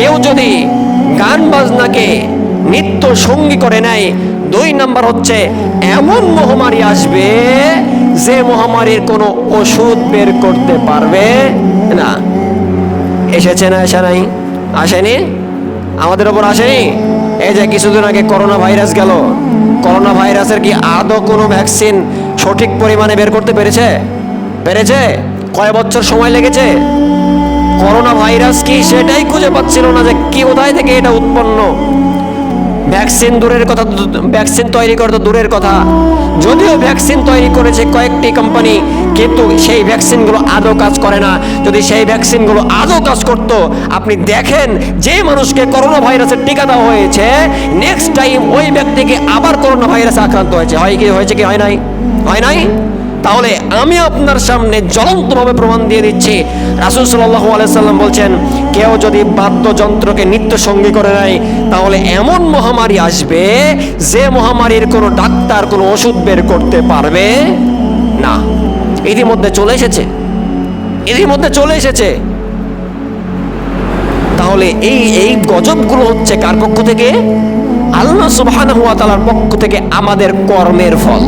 কেউ যদি গান বাজনাকে নিত্য সঙ্গী করে নেয়, 2 নাম্বার হচ্ছে এমন মহামারী আসবে যে মহামারীর কোনো ওষুধ বের করতে পারবে না। এসেছে না আসে নাই? আসেনি? আমাদের ওপর আসেনি? এই যে কিছুদিন আগে করোনা ভাইরাস গেল, করোনা ভাইরাসের কি আদৌ কোনো ভ্যাকসিন সঠিক পরিমাণে বের করতে পেরেছে? পেরেছে? কয় বছর সময় লেগেছে? করোনা ভাইরাস কি সেটাই খুঁজে পাচ্ছিল না যে কি কোথায় থেকে এটা উৎপন্ন। ভ্যাকসিন দূরের কথা, ভ্যাকসিন তৈরি করতে দূরের কথা, যদিও ভ্যাকসিন তৈরি করেছে কয়েকটি কোম্পানি, কিন্তু সেই ভ্যাকসিনগুলো আদৌ কাজ করে না। যদি সেই ভ্যাকসিনগুলো আদৌ কাজ করত, আপনি দেখেন যে মানুষকে করোনা ভাইরাসের টিকা দেওয়া হয়েছে, নেক্সট টাইম ওই ব্যক্তিকে আবার করোনা ভাইরাসে আক্রান্ত হয়েছে। হয়েছে কি হয় নাই? হয় নাই? তাহলে আমি আপনার সামনে জ্বলন্তভাবে প্রমাণ দিয়ে দিচ্ছি, রাসূল সাল্লাল্লাহু আলাইহি সাল্লাম বলছেন, কেউ যদি বাদ্যযন্ত্রকে নিত্য সঙ্গী করে নেয়, তাহলে এমন মহামারী আসবে যে মহামারীর কোনো ডাক্তার কোনো ওষুধ বের করতে পারবে না। ইতিমধ্যে চলে এসেছে, ইতিমধ্যে চলে এসেছে। তাহলে এই গজবগুলো হচ্ছে কার পক্ষ থেকে? আল্লাহ সুবহানাহু ওয়া তাআলার পক্ষ থেকে আমাদের কর্মের ফল।